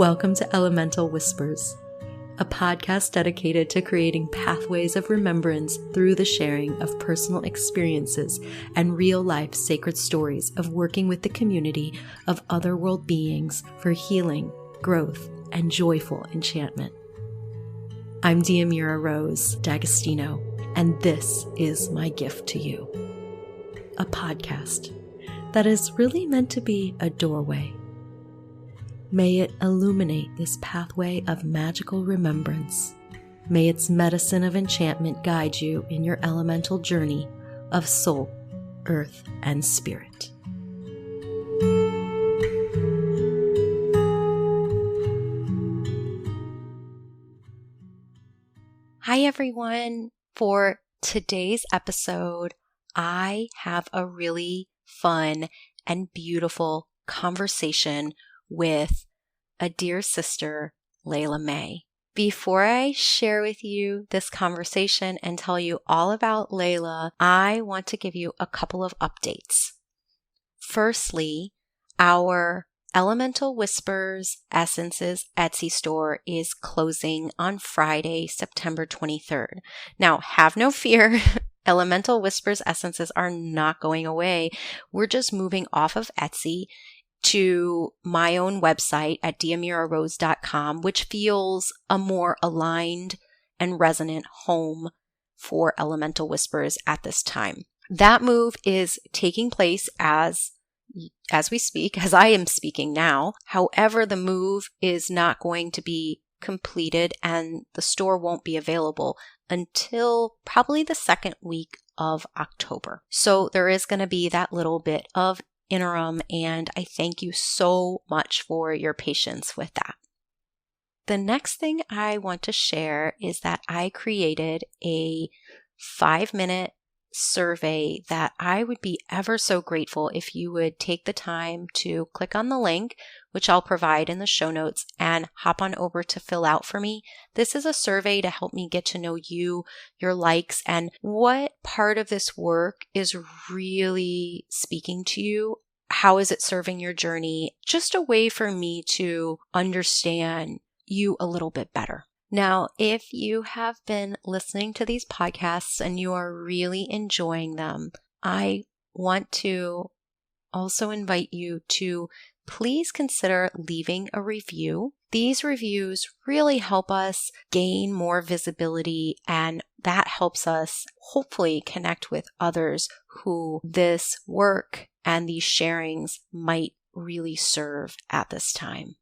Welcome to Elemental Whispers, a podcast dedicated to creating pathways of remembrance through the sharing of personal experiences and real-life sacred stories of working with the community of Otherworld beings for healing, growth, and joyful enchantment. I'm Diamira Rose D'Agostino, and this is my gift to you. A podcast that is really meant to be a doorway. May it illuminate this pathway of magical remembrance. May its medicine of enchantment guide you in your elemental journey of soul, earth, and spirit. Hi everyone. For today's episode, I have a really fun and beautiful conversation with a dear sister, Layla May. Before I share with you this conversation and tell you all about Layla, I want to give you a couple of updates. Firstly, our Elemental Whispers Essences Etsy store is closing on Friday, September 23rd. Now, have no fear. Elemental Whispers Essences are not going away. We're just moving off of Etsy to my own website at diamirarose.com, which feels a more aligned and resonant home for Elemental Whispers at this time. That move is taking place as we speak, as I am speaking now. However, the move is not going to be completed and the store won't be available until probably the second week of October. So there is going to be that little bit of interim, and I thank you so much for your patience with that. The next thing I want to share is that I created a 5-minute survey that I would be ever so grateful if you would take the time to click on the link, which I'll provide in the show notes, and hop on over to fill out for me. This is a survey to help me get to know you, your likes, and what part of this work is really speaking to you. How is it serving your journey? Just a way for me to understand you a little bit better. Now, if you have been listening to these podcasts and you are really enjoying them, I want to also invite you to please consider leaving a review. These reviews really help us gain more visibility, and that helps us hopefully connect with others who this work and these sharings might really serve at this time.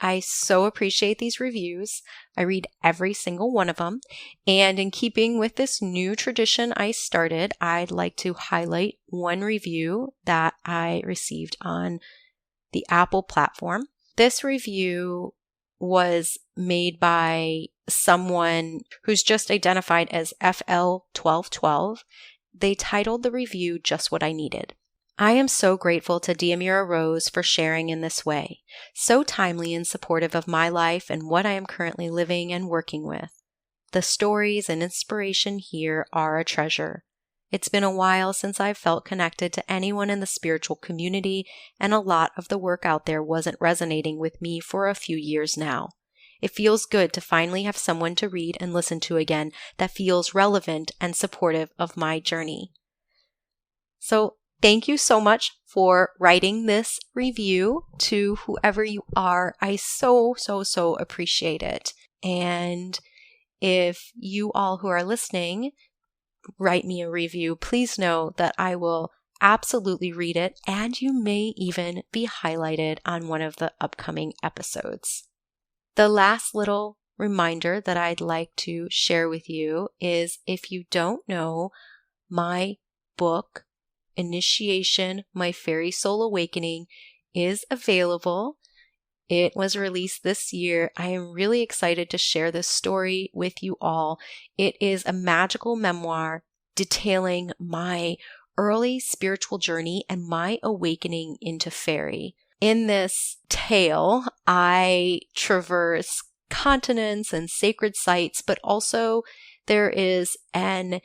I so appreciate these reviews. I read every single one of them. And in keeping with this new tradition I started, I'd like to highlight one review that I received on the Apple platform. This review was made by someone who's just identified as FL1212. They titled the review Just What I Needed. I am so grateful to Diamira Rose for sharing in this way, so timely and supportive of my life and what I am currently living and working with. The stories and inspiration here are a treasure. It's been a while since I've felt connected to anyone in the spiritual community, and a lot of the work out there wasn't resonating with me for a few years now. It feels good to finally have someone to read and listen to again that feels relevant and supportive of my journey. So, thank you so much for writing this review to whoever you are. I so appreciate it. And if you all who are listening write me a review, please know that I will absolutely read it, and you may even be highlighted on one of the upcoming episodes. The last little reminder that I'd like to share with you is, if you don't know, my book, Initiation, My Fairy Soul Awakening, is available. It was released this year. I am really excited to share this story with you all. It is a magical memoir detailing my early spiritual journey and my awakening into fairy. In this tale, I traverse continents and sacred sites, but also there is an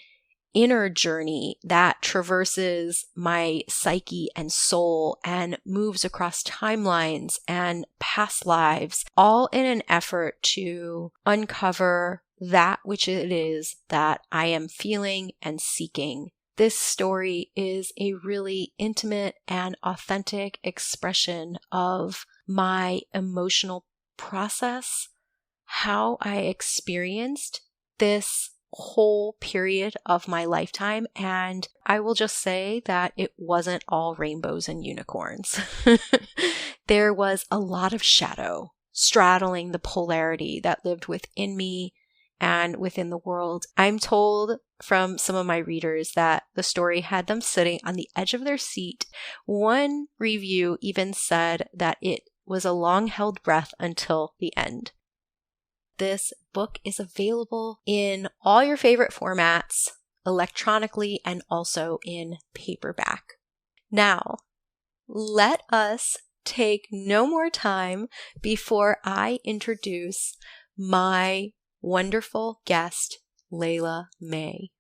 inner journey that traverses my psyche and soul and moves across timelines and past lives, all in an effort to uncover that which it is that I am feeling and seeking. This story is a really intimate and authentic expression of my emotional process, how I experienced this whole period of my lifetime. And I will just say that it wasn't all rainbows and unicorns. There was a lot of shadow straddling the polarity that lived within me and within the world. I'm told from some of my readers that the story had them sitting on the edge of their seat. One review even said that it was a long-held breath until the end. This book is available in all your favorite formats, electronically and also in paperback. Now, let us take no more time before I introduce my wonderful guest, Layla May.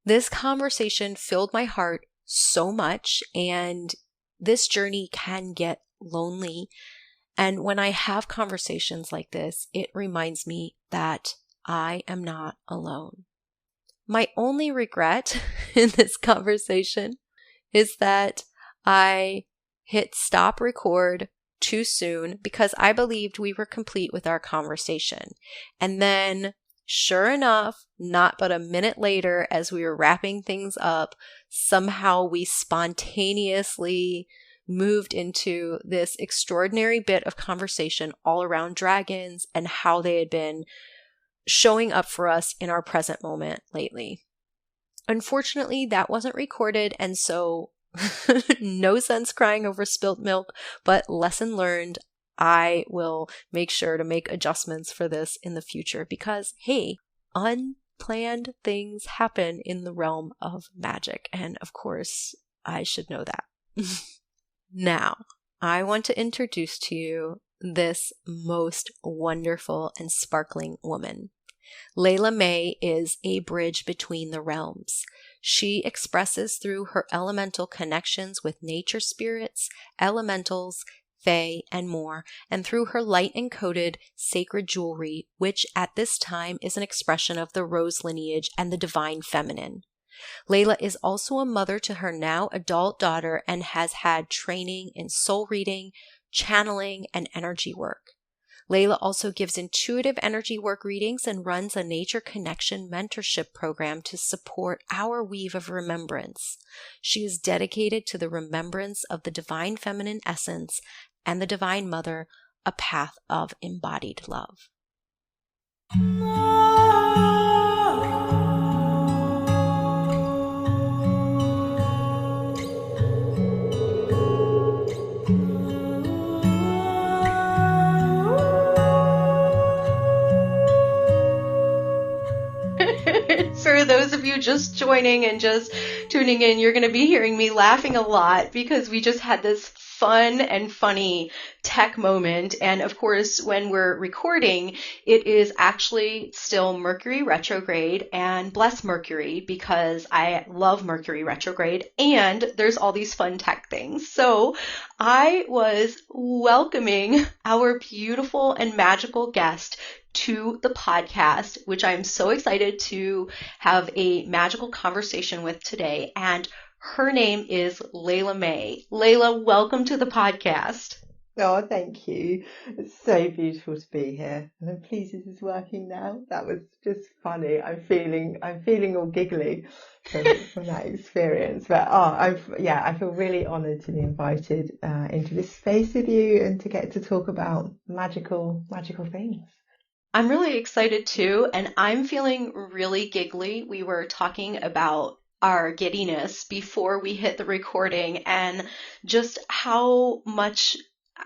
This conversation filled my heart so much, and this journey can get lonely. And when I have conversations like this, it reminds me that I am not alone. My only regret in this conversation is that I hit stop record too soon because I believed we were complete with our conversation. And then, sure enough, not but a minute later, as we were wrapping things up, somehow we spontaneously moved into this extraordinary bit of conversation all around dragons and how they had been showing up for us in our present moment lately. Unfortunately, that wasn't recorded, and so no sense crying over spilt milk, but lesson learned. I will make sure to make adjustments for this in the future because, hey, unplanned things happen in the realm of magic. And of course, I should know that. Now, I want to introduce to you this most wonderful and sparkling woman. Layla May is a bridge between the realms. She expresses through her elemental connections with nature spirits, elementals, fae, and more, and through her light encoded sacred jewelry, which at this time is an expression of the rose lineage and the divine feminine. Layla is also a mother to her now adult daughter and has had training in soul reading, channeling, and energy work. Layla also gives intuitive energy work readings and runs a nature connection mentorship program to support our weave of remembrance. She is dedicated to the remembrance of the divine feminine essence and the divine mother, a path of embodied love. For those of you just joining and just tuning in, you're going to be hearing me laughing a lot because we just had this fun and funny tech moment. And of course, when we're recording, it is actually still Mercury retrograde, and bless Mercury because I love Mercury retrograde and there's all these fun tech things. So I was welcoming our beautiful and magical guest to the podcast, which I'm so excited to have a magical conversation with today. And her name is Layla May. Layla, welcome to the podcast. Oh, thank you. It's so beautiful to be here. And I'm pleased this is working now. That was just funny. I'm feeling all giggly from that experience. But I feel really honoured to be invited into this space with you and to get to talk about magical things. I'm really excited too, and I'm feeling really giggly. We were talking about our giddiness before we hit the recording and just how much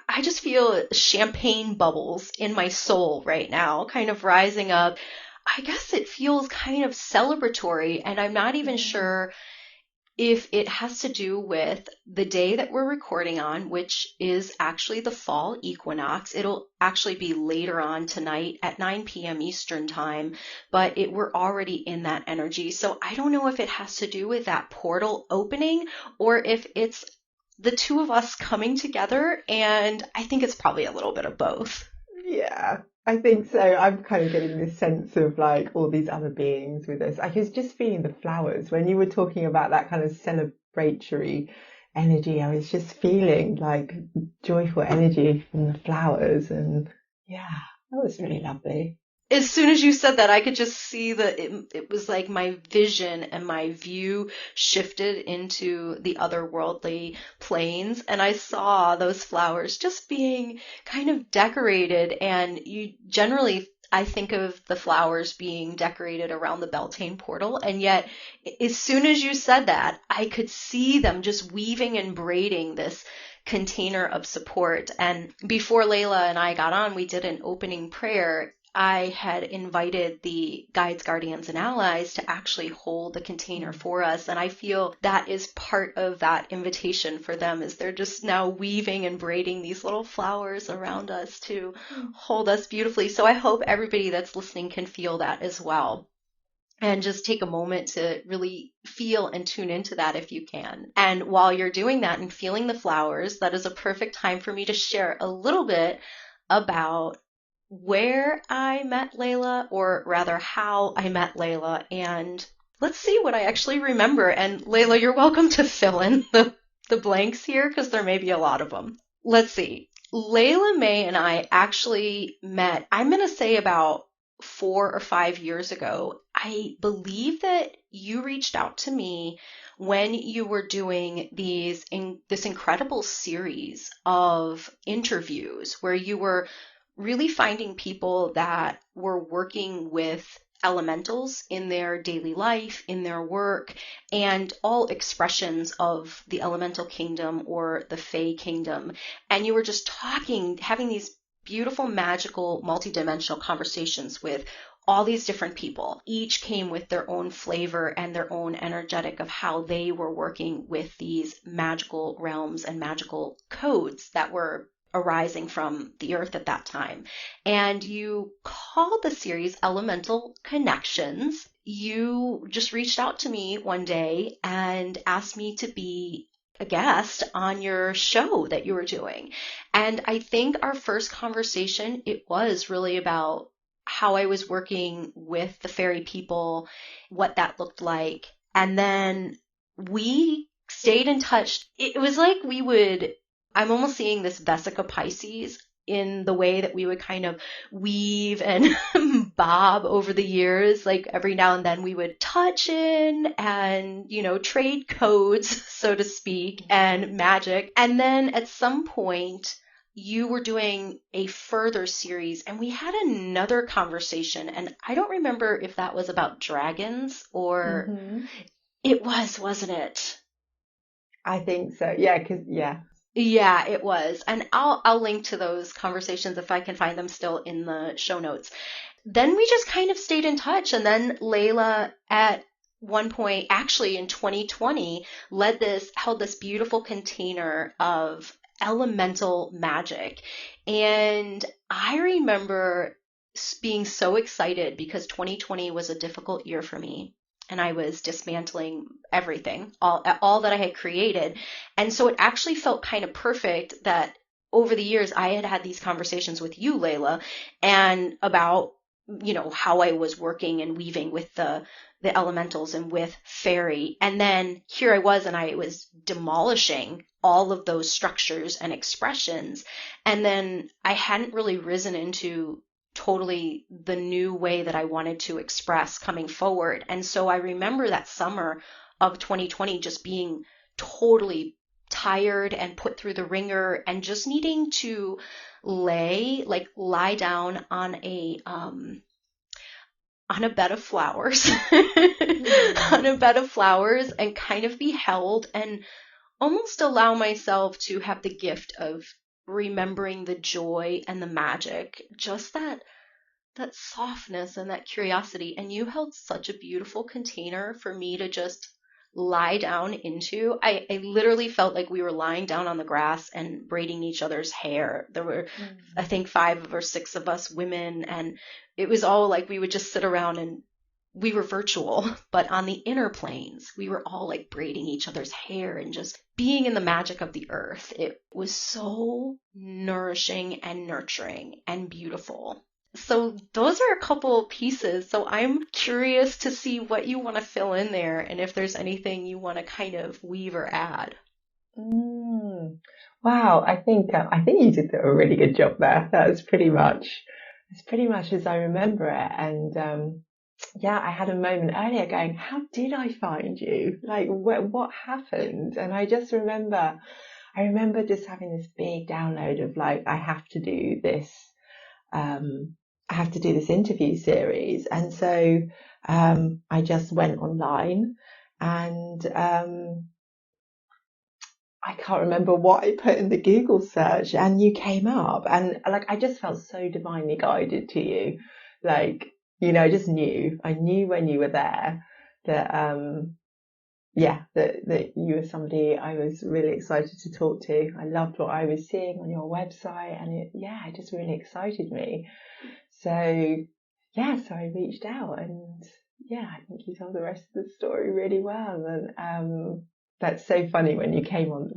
I just feel champagne bubbles in my soul right now, kind of rising up. I guess it feels kind of celebratory, and I'm not even sure if it has to do with the day that we're recording on, which is actually the fall equinox. It'll actually be later on tonight at 9 p.m. Eastern time, but we're already in that energy. So I don't know if it has to do with that portal opening or if it's the two of us coming together, and I think it's probably a little bit of both. Yeah, I think so. I'm kind of getting this sense of like all these other beings with us. I was just feeling the flowers when you were talking about that kind of celebratory energy. I was just feeling like joyful energy from the flowers, and yeah, that was really lovely. As soon as you said that, I could just see that it was like my vision and my view shifted into the otherworldly planes, and I saw those flowers just being kind of decorated. And you generally, I think of the flowers being decorated around the Beltane portal, and yet as soon as you said that, I could see them just weaving and braiding this container of support. And before Layla and I got on, we did an opening prayer. I had invited the guides, guardians, and allies to actually hold the container for us. And I feel that is part of that invitation for them, is they're just now weaving and braiding these little flowers around us to hold us beautifully. So I hope everybody that's listening can feel that as well. And just take a moment to really feel and tune into that if you can. And while you're doing that and feeling the flowers, that is a perfect time for me to share a little bit about where I met Layla, or rather how I met Layla, and let's see what I actually remember. And Layla, you're welcome to fill in the blanks here because there may be a lot of them. Let's see. Layla May and I actually met, I'm going to say about 4 or 5 years ago. I believe that you reached out to me when you were doing this incredible series of interviews where you were really finding people that were working with elementals in their daily life, in their work, and all expressions of the elemental kingdom or the Fae kingdom. And you were just talking, having these beautiful, magical, multidimensional conversations with all these different people. Each came with their own flavor and their own energetic of how they were working with these magical realms and magical codes that were arising from the earth at that time. And you called the series Elemental Connections. You just reached out to me one day and asked me to be a guest on your show that you were doing. And I think our first conversation, it was really about how I was working with the fairy people, what that looked like. And then we stayed in touch. It was like I'm almost seeing this Vesica Pisces in the way that we would kind of weave and bob over the years. Like every now and then we would touch in and, trade codes, so to speak, and magic. And then at some point, you were doing a further series and we had another conversation. And I don't remember if that was about dragons or it was, wasn't it? I think so. Yeah, yeah. Yeah, it was. And I'll link to those conversations if I can find them still in the show notes. Then we just kind of stayed in touch. And then Layla at one point, actually in 2020, held this beautiful container of elemental magic. And I remember being so excited because 2020 was a difficult year for me. And I was dismantling everything, all that I had created. And so it actually felt kind of perfect that over the years I had had these conversations with you, Layla, and about, how I was working and weaving with the elementals and with fairy. And then here I was, and I was demolishing all of those structures and expressions. And then I hadn't really risen into totally the new way that I wanted to express coming forward. And so I remember that summer of 2020 just being totally tired and put through the ringer and just needing to lie down on a bed of flowers on a bed of flowers and kind of be held and almost allow myself to have the gift of remembering the joy and the magic, just that softness and that curiosity. And you held such a beautiful container for me to just lie down into. I literally felt like we were lying down on the grass and braiding each other's hair. There were, I think, 5 or 6 of us women, and it was all like we would just sit around, and we were virtual, but on the inner planes, we were all like braiding each other's hair and just being in the magic of the earth. It was so nourishing and nurturing and beautiful. So those are a couple pieces. So I'm curious to see what you want to fill in there and if there's anything you want to kind of weave or add. Wow, I think you did a really good job there. It's pretty much as I remember it. And yeah, I had a moment earlier going, how did I find you? Like, what happened? And I remember just having this big download of like, I have to do this interview series. And so I just went online, and I can't remember what I put in the Google search, and you came up, and like I just felt so divinely guided to you. Like, I just knew. I knew when you were there that that you were somebody I was really excited to talk to. I loved what I was seeing on your website, and it just really excited me. So I reached out, and I think you told the rest of the story really well. And that's so funny when you came on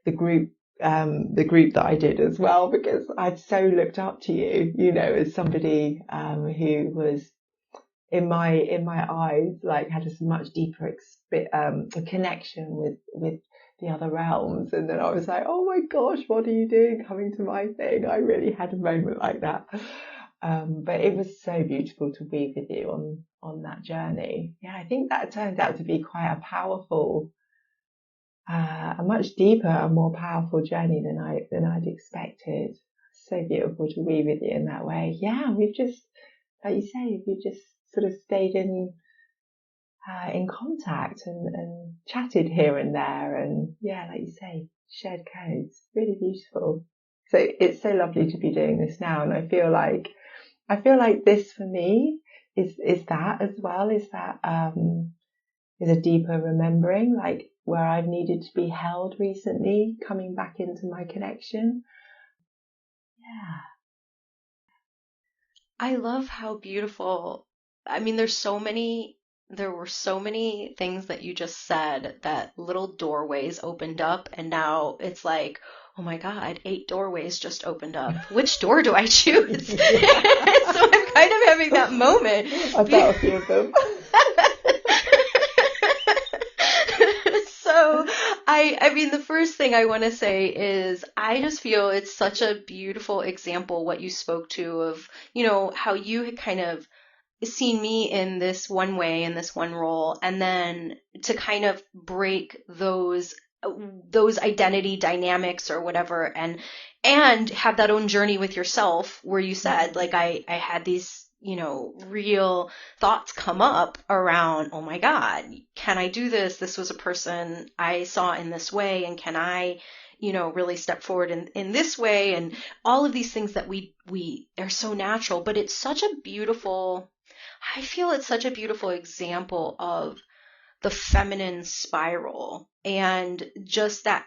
the group that I did as well, because I'd so looked up to you, as somebody who was in my eyes, like had a much deeper connection with the other realms. And then I was like, oh my gosh, what are you doing coming to my thing? I really had a moment like that. But it was so beautiful to be with you on that journey. Yeah, I think that turned out to be quite a powerful, a much deeper and more powerful journey than I'd expected. So beautiful to be with you in that way. Yeah, we've just, like you say, we've just sort of stayed in contact and chatted here and there, and like you say, shared codes. Really beautiful. So it's so lovely to be doing this now, and I feel like this for me is that as well, is a deeper remembering, like where I've needed to be held recently, coming back into my connection. Yeah. I love how beautiful. I mean, there were so many things that you just said, that little doorways opened up, and now it's like, oh my God, 8 doorways just opened up. Which door do I choose? So I'm kind of having that moment. I thought a few of them. So I mean, the first thing I want to say is I just feel it's such a beautiful example what you spoke to of, how you had kind of seen me in this one way, in this one role, and then to kind of break those identity dynamics or whatever, and have that own journey with yourself where you said, like, I had these real thoughts come up around, oh my God, can I do this? This was a person I saw in this way, and can I really step forward in this way? And all of these things that we are so natural, but it's such a beautiful, I feel it's such a beautiful example of the feminine spiral. And just that,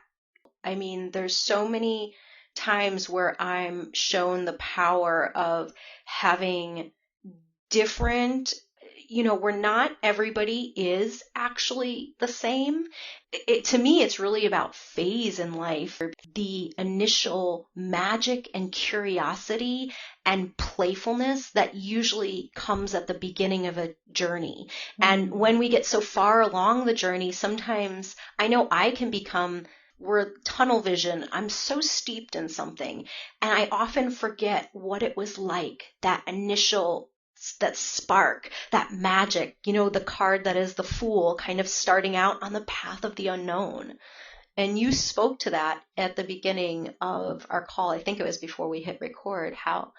I mean, there's so many times where I'm shown the power of having different, where not everybody is actually the same. To me, it's really about phase in life, the initial magic and curiosity and playfulness that usually comes at the beginning of a journey. And when we get so far along the journey, sometimes I know I can become, we're tunnel vision. I'm so steeped in something, and I often forget what it was like, that initial, that spark, that magic, the card that is the Fool, kind of starting out on the path of the unknown. And you spoke to that at the beginning of our call. I think it was before we hit record, how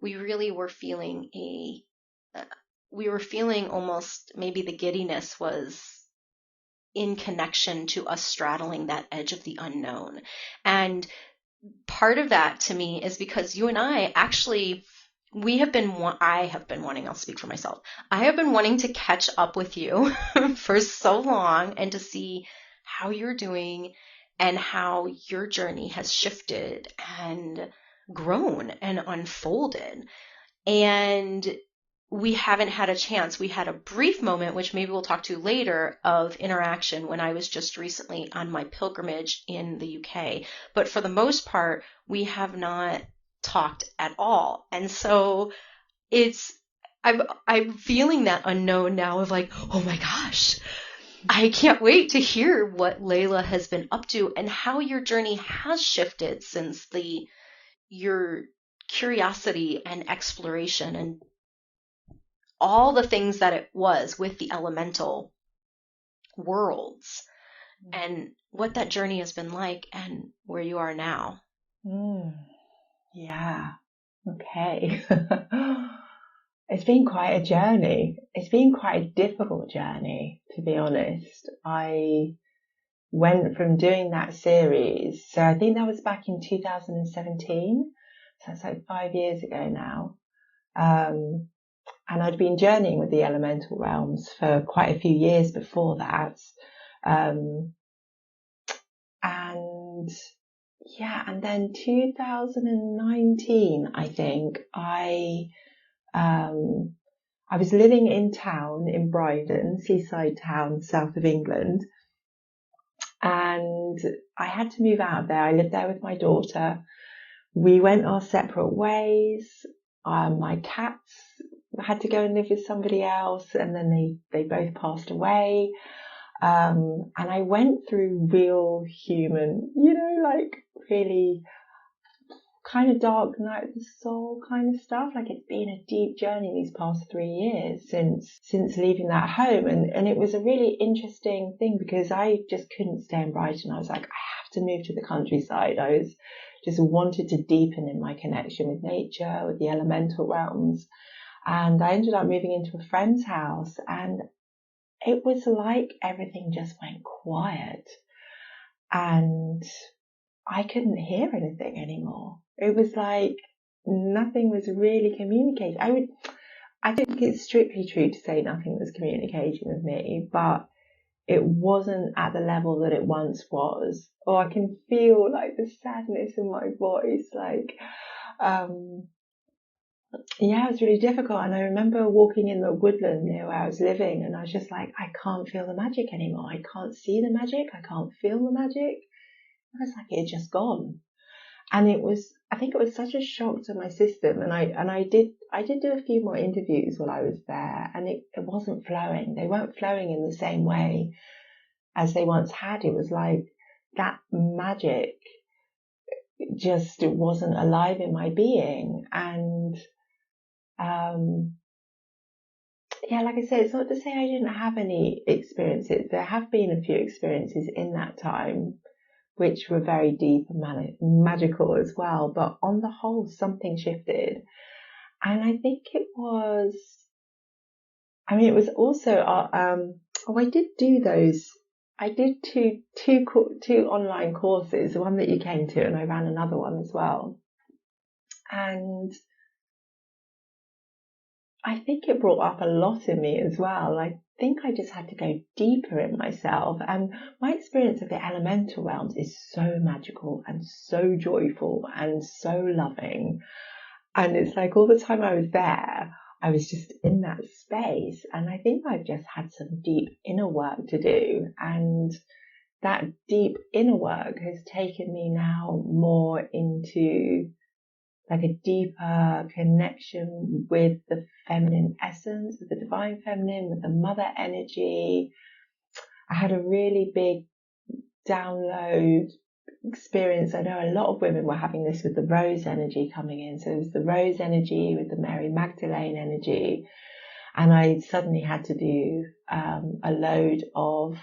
we really were feeling almost, maybe the giddiness was in connection to us straddling that edge of the unknown. And part of that to me is because you and I actually, I have been wanting, I'll speak for myself. I have been wanting to catch up with you for so long and to see how you're doing and how your journey has shifted and grown and unfolded. And we haven't had a chance. We had a brief moment, which maybe we'll talk to later, of interaction when I was just recently on my pilgrimage in the UK. But for the most part, we have not talked at all. And so it's I'm feeling that unknown now of like, oh my gosh, I can't wait to hear what Layla has been up to and how your journey has shifted since your curiosity and exploration and all the things that it was with the elemental worlds and what that journey has been like and where you are now. Yeah. Okay. It's been quite a journey. It's been quite a difficult journey, to be honest. I went from doing that series, so I think that was back in 2017, so that's like 5 years ago now. And I'd been journeying with the elemental realms for quite a few years before that. And then 2019, I think, I was living in town in Brighton, seaside town, south of England. And I had to move out of there. I lived there with my daughter. We went our separate ways. My cats had to go and live with somebody else, and then they both passed away. And I went through real human, like really kind of dark night of the soul kind of stuff. Like, it's been a deep journey these past 3 years since leaving that home. And it was a really interesting thing because I just couldn't stay in Brighton. I was like, I have to move to the countryside. I was just wanted to deepen in my connection with nature, with the elemental realms. And I ended up moving into a friend's house, and it was like everything just went quiet and I couldn't hear anything anymore. It was like nothing was really communicating. I don't think it's strictly true to say nothing was communicating with me, but it wasn't at the level that it once was. Or I can feel like the sadness in my voice, it was really difficult. And I remember walking in the woodland near where I was living, and I was just like, I can't feel the magic anymore. I can't see the magic. I can't feel the magic. I was like, it's just gone. And I think it was such a shock to my system. And I did do a few more interviews while I was there, and it wasn't flowing. They weren't flowing in the same way as they once had. It was like that magic just wasn't alive in my being. And, like I said, it's not to say I didn't have any experiences. There have been a few experiences in that time which were very deep and magical as well. But on the whole, something shifted. And I think it was also, I did do those. I did two online courses, the one that you came to, and I ran another one as well. And I think it brought up a lot in me as well. I think I just had to go deeper in myself. And my experience of the elemental realms is so magical and so joyful and so loving. And it's like all the time I was there, I was just in that space. And I think I've just had some deep inner work to do. And that deep inner work has taken me now more into like a deeper connection with the feminine essence, with the divine feminine, with the mother energy. I had a really big download experience. I know a lot of women were having this with the rose energy coming in. So it was the rose energy with the Mary Magdalene energy. And I suddenly had to do a load of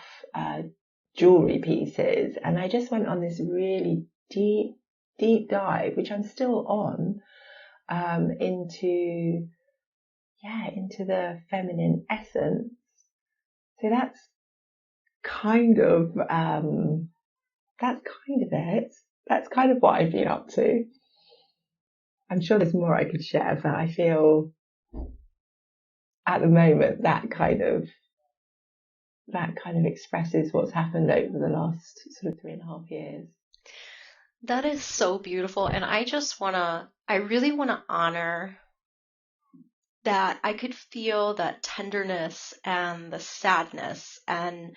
jewellery pieces. And I just went on this really deep dive, which I'm still on, into the feminine essence. So that's kind of it. That's kind of what I've been up to. I'm sure there's more I could share, but I feel at the moment that kind of expresses what's happened over the last sort of 3.5 years. That is so beautiful. And I really want to honor that. I could feel that tenderness and the sadness and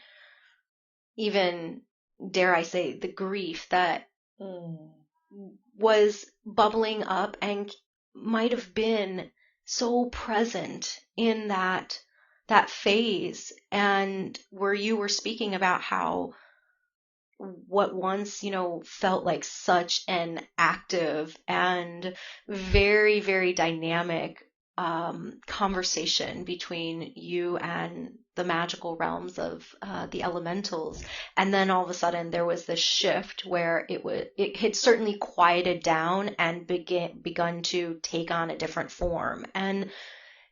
even, dare I say, the grief that was bubbling up and might have been so present in that phase, and where you were speaking about how what once, felt like such an active and very, very dynamic conversation between you and the magical realms of the elementals. And then all of a sudden there was this shift where it had certainly quieted down and begun to take on a different form. And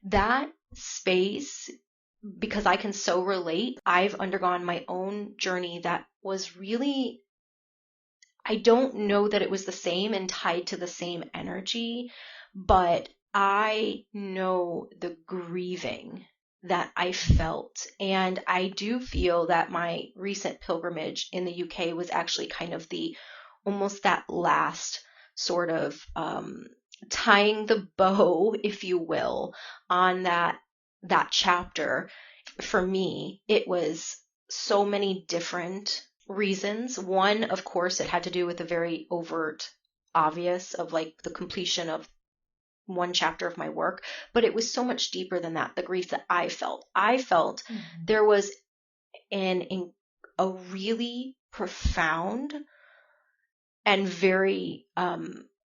that space, because I can so relate, I've undergone my own journey that was really, I don't know that it was the same and tied to the same energy, but I know the grieving that I felt. And I do feel that my recent pilgrimage in the UK was actually kind of almost that last sort of tying the bow, if you will, on that chapter. For me, it was so many different reasons. One, of course, it had to do with the very overt, obvious of like the completion of one chapter of my work, but it was so much deeper than that. The grief that I felt. There was a really profound and very,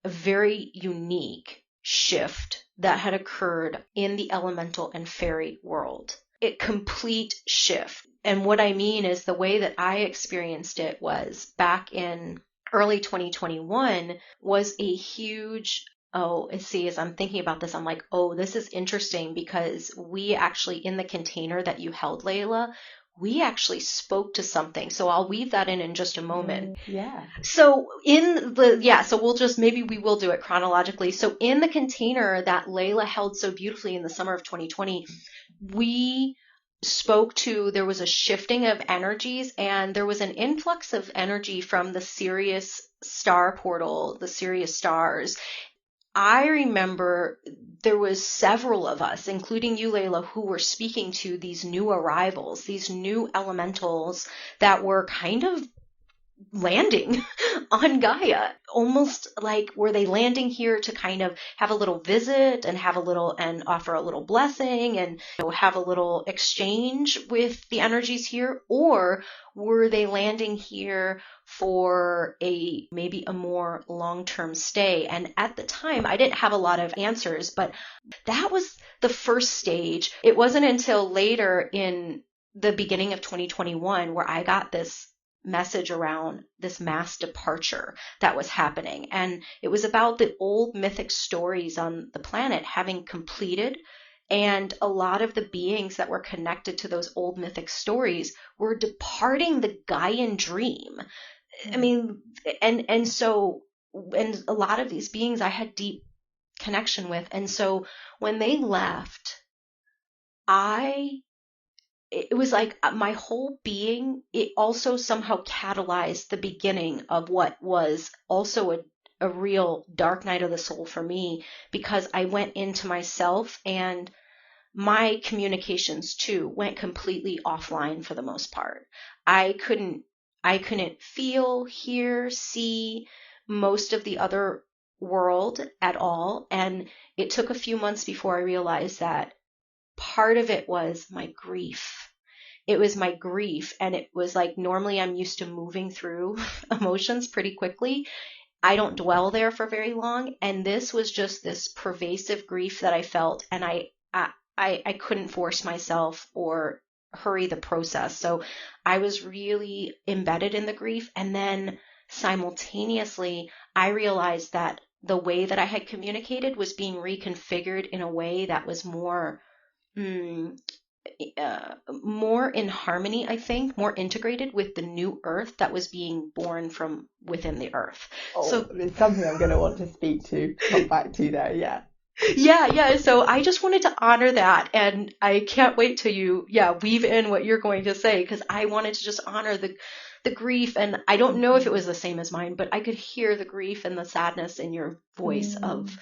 very unique shift that had occurred in the elemental and fairy world. A complete shift. And what I mean is the way that I experienced it was back in early 2021 was a huge, as I'm thinking about this, I'm like, this is interesting, because we actually, in the container that you held, Layla, we actually spoke to something. So I'll weave that in just a moment. Yeah. So maybe we will do it chronologically. So in the container that Layla held so beautifully in the summer of 2020, we spoke to, there was a shifting of energies, and there was an influx of energy from the Sirius star portal, the Sirius stars. I remember there was several of us, including you, Layla, who were speaking to these new arrivals, these new elementals that were kind of landing on Gaia, almost like, were they landing here to kind of have a little visit and and offer a little blessing and have a little exchange with the energies here? Or were they landing here for maybe a more long-term stay? And at the time, I didn't have a lot of answers, but that was the first stage. It wasn't until later in the beginning of 2021 where I got this message around this mass departure that was happening. And it was about the old mythic stories on the planet having completed. And a lot of the beings that were connected to those old mythic stories were departing the Gaian dream. I mean, and a lot of these beings I had deep connection with. And so when they left, it was like my whole being, it also somehow catalyzed the beginning of what was also a real dark night of the soul for me, because I went into myself, and my communications too went completely offline for the most part. I couldn't feel, hear, see most of the other world at all. And it took a few months before I realized that part of it was my grief. It was my grief. And it was like, normally I'm used to moving through emotions pretty quickly. I don't dwell there for very long. And this was just this pervasive grief that I felt. And I couldn't force myself or hurry the process. So I was really embedded in the grief. And then simultaneously, I realized that the way that I had communicated was being reconfigured in a way that was more more in harmony, I think, more integrated with the new earth that was being born from within the earth. Oh, So there's something I'm going to want to come back to there. Yeah. yeah. So I just wanted to honor that. And I can't wait till you, weave in what you're going to say, because I wanted to just honor the grief. And I don't know if it was the same as mine, but I could hear the grief and the sadness in your voice of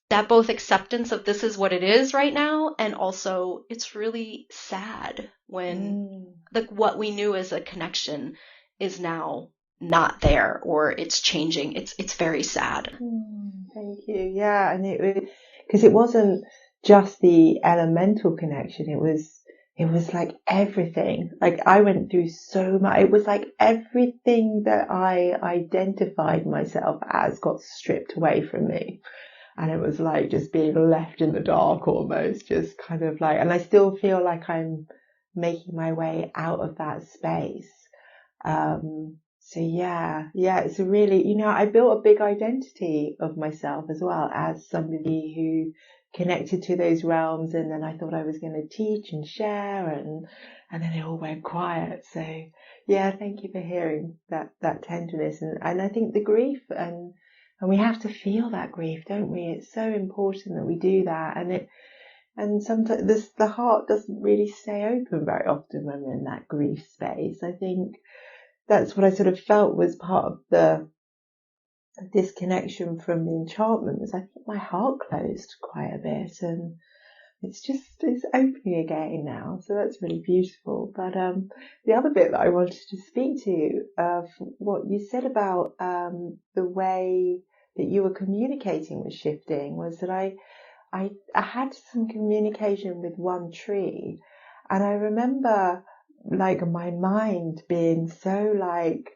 that, both acceptance of this is what it is right now, and also it's really sad when like what we knew as a connection is now not there, or it's changing. It's very sad. Thank you. Yeah, and it was because it wasn't just the elemental connection. It was like everything. Like I went through so much. It was like everything that I identified myself as got stripped away from me. And it was like just being left in the dark almost, just kind of like, and I still feel like I'm making my way out of that space. So yeah, it's a really, I built a big identity of myself as well as somebody who connected to those realms. And then I thought I was going to teach and share, and then it all went quiet. So yeah, thank you for hearing that tenderness. And I think the grief, and we have to feel that grief, don't we? It's so important that we do that. And sometimes the heart doesn't really stay open very often when we're in that grief space. I think that's what I sort of felt was part of the disconnection from the enchantment, was I think my heart closed quite a bit, and it's opening again now. So that's really beautiful. But the other bit that I wanted to speak to, what you said about the way that you were communicating was shifting, was that I had some communication with one tree, and I remember like my mind being so like,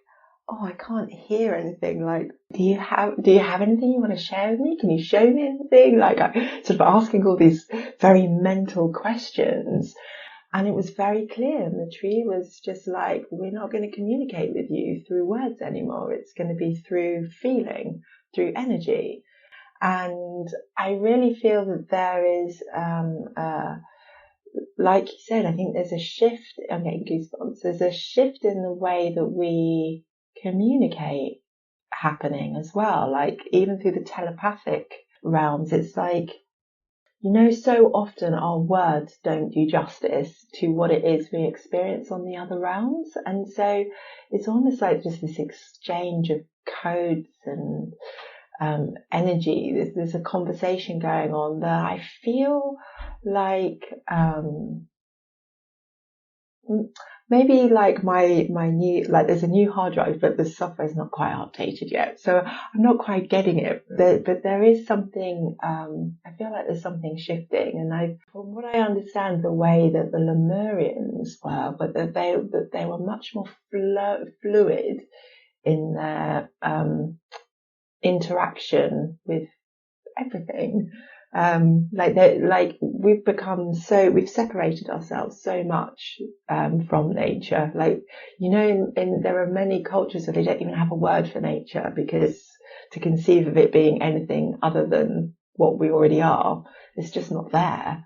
oh, I can't hear anything. Like, do you have anything you want to share with me? Can you show me anything? Like, I sort of asking all these very mental questions, and it was very clear. And the tree was just like, we're not going to communicate with you through words anymore. It's going to be through feeling, through energy. And I really feel that there is, like you said, I think there's a shift. I'm getting goosebumps. There's a shift in the way that we communicate happening as well. Like even through the telepathic realms, it's like, so often our words don't do justice to what it is we experience on the other realms. And so it's almost like just this exchange of codes and energy. There's a conversation going on that I feel like maybe like my new, like there's a new hard drive, but the software is not quite updated yet, so I'm not quite getting it. But there is something. I feel like there's something shifting, and from what I understand, the way that the Lemurians were, but that they were much more fluid in their interaction with everything. We've separated ourselves so much from nature. Like, there are many cultures where they don't even have a word for nature, because to conceive of it being anything other than what we already are, it's just not there.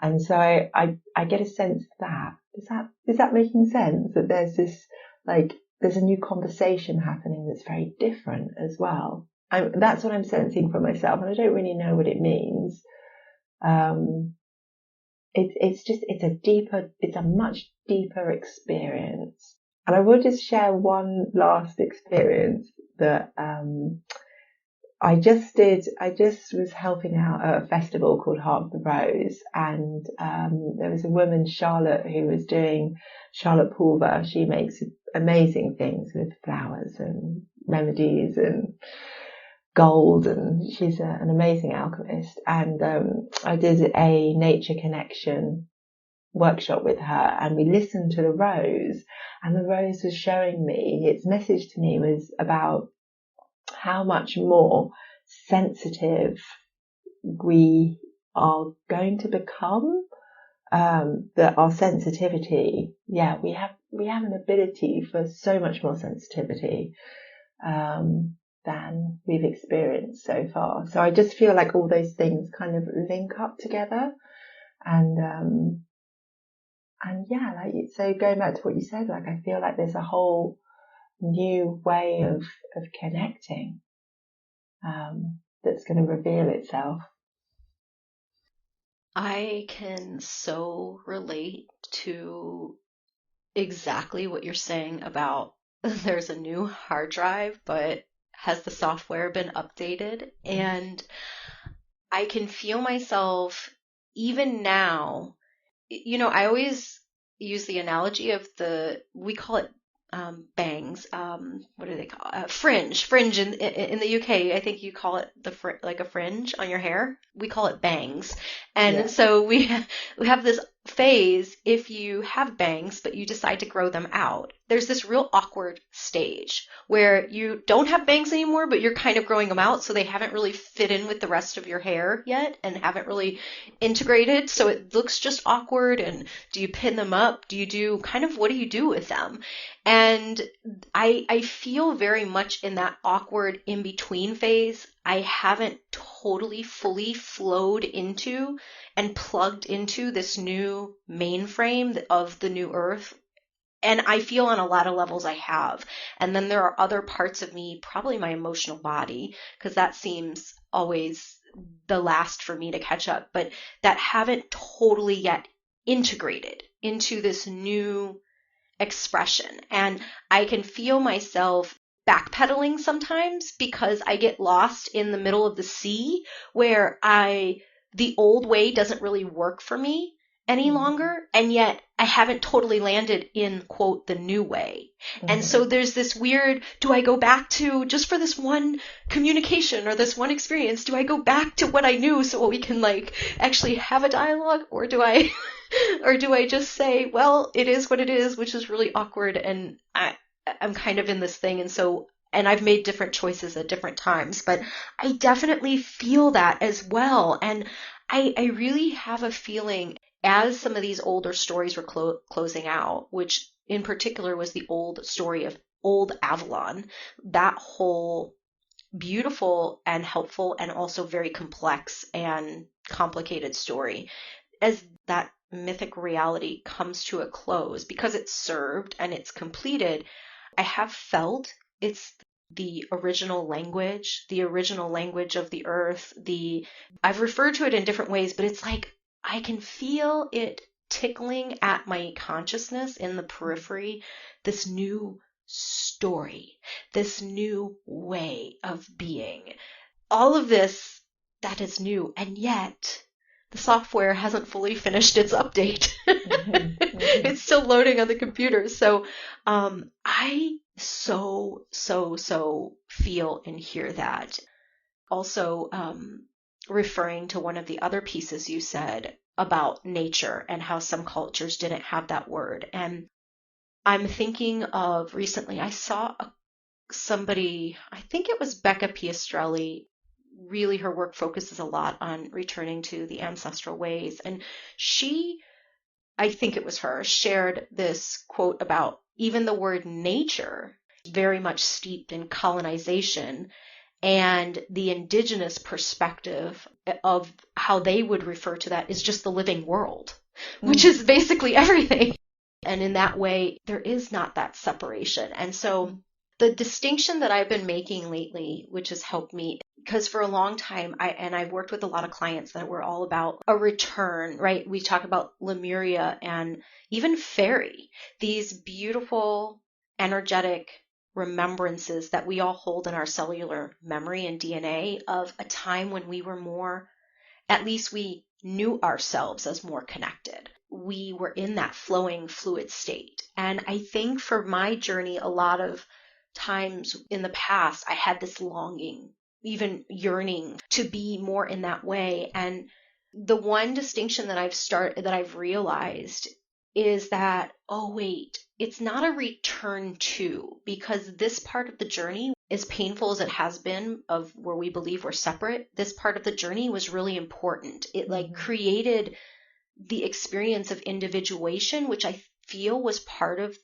And so I get a sense of that. Is that making sense? That there's this, like, there's a new conversation happening that's very different as well. That's what I'm sensing for myself, and I don't really know what it means. It's a much deeper experience. And I will just share one last experience that I just was helping out at a festival called Heart of the Rose, and there was a woman, Charlotte, who was doing Charlotte Pulver. She makes amazing things with flowers and remedies and gold, and she's an amazing alchemist. And I did a nature connection workshop with her, and we listened to the rose, and the rose was showing me, its message to me was about how much more sensitive we are going to become, that our sensitivity, we have an ability for so much more sensitivity than we've experienced so far. So I just feel like all those things kind of link up together, and yeah, like, so going back to what you said, like, I feel like there's a whole new way of connecting, that's going to reveal itself. I can so relate to exactly what you're saying about there's a new hard drive, but has the software been updated? And I can feel myself even now. I always use the analogy of we call it bangs. What do they call fringe in the UK? I think you call it like a fringe on your hair. We call it bangs. And so we have this phase if you have bangs, but you decide to grow them out. There's this real awkward stage where you don't have bangs anymore, but you're kind of growing them out, so they haven't really fit in with the rest of your hair yet and haven't really integrated, so it looks just awkward. And do you pin them up? What do you do with them? And I feel very much in that awkward in-between phase. I haven't totally fully flowed into and plugged into this new mainframe of the new earth. And I feel on a lot of levels I have. And then there are other parts of me, probably my emotional body, because that seems always the last for me to catch up, but that haven't totally yet integrated into this new expression. And I can feel myself backpedaling sometimes because I get lost in the middle of the sea where the old way doesn't really work for me any longer, and yet I haven't totally landed in, quote, the new way. And so there's this weird, do I go back to, just for this one communication or this one experience, do I go back to what I knew so we can like actually have a dialogue, or do I just say, well, it is what it is, which is really awkward, and I'm kind of in this thing, and I've made different choices at different times, but I definitely feel that as well. And I really have a feeling as some of these older stories were closing out, which in particular was the old story of Old Avalon, that whole beautiful and helpful and also very complex and complicated story, as that mythic reality comes to a close, because it's served and it's completed, I have felt it's the original language of the earth. I've referred to it in different ways, but it's like I can feel it tickling at my consciousness in the periphery, this new story, this new way of being. All of this that is new, and yet the software hasn't fully finished its update. It's still loading on the computer. So I so feel and hear that. Also, referring to one of the other pieces you said about nature and how some cultures didn't have that word. And I'm thinking of recently, I saw somebody, I think it was Becca Piastrelli. Really, her work focuses a lot on returning to the ancestral ways. And she, I think it was her, shared this quote about even the word nature, very much steeped in colonization, and the indigenous perspective of how they would refer to that is just the living world, which is basically everything. And in that way, there is not that separation. And so the distinction that I've been making lately, which has helped me, because for a long time, I've worked with a lot of clients that were all about a return, right? We talk about Lemuria and even fairy, these beautiful, energetic remembrances that we all hold in our cellular memory and DNA of a time when we were more, at least we knew ourselves as more connected. We were in that flowing, fluid state. And I think for my journey, a lot of times in the past, I had this longing, even yearning to be more in that way. And the one distinction that I've realized is that, oh wait, it's not a return to, because this part of the journey, as painful as it has been of where we believe we're separate, this part of the journey was really important. It like created the experience of individuation, which I feel was part of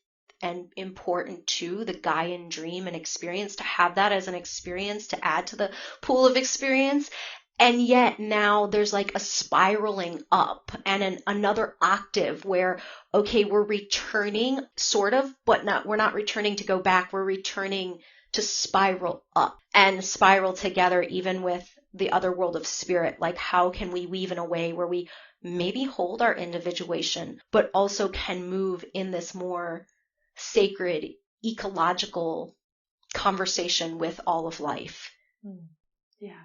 and important to the Gaian dream and experience, to have that as an experience to add to the pool of experience. And yet now there's like a spiraling up and another octave where, okay, we're returning sort of, but we're not returning to go back. We're returning to spiral up and spiral together, even with the other world of spirit. Like, how can we weave in a way where we maybe hold our individuation, but also can move in this more sacred, ecological conversation with all of life? Yeah.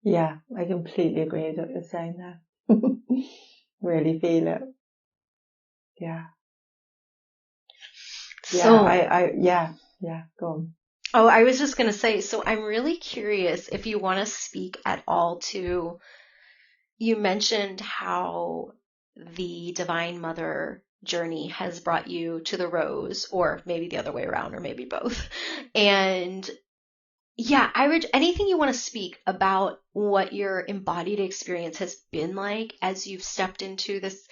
Yeah, I completely agree with what you're saying there. Really feel it. Yeah. Yeah, go on. Oh, I was just going to say, so I'm really curious if you want to speak at all to, you mentioned how the Divine Mother journey has brought you to the rose, or maybe the other way around, or maybe both. And yeah, anything you want to speak about what your embodied experience has been like as you've stepped into this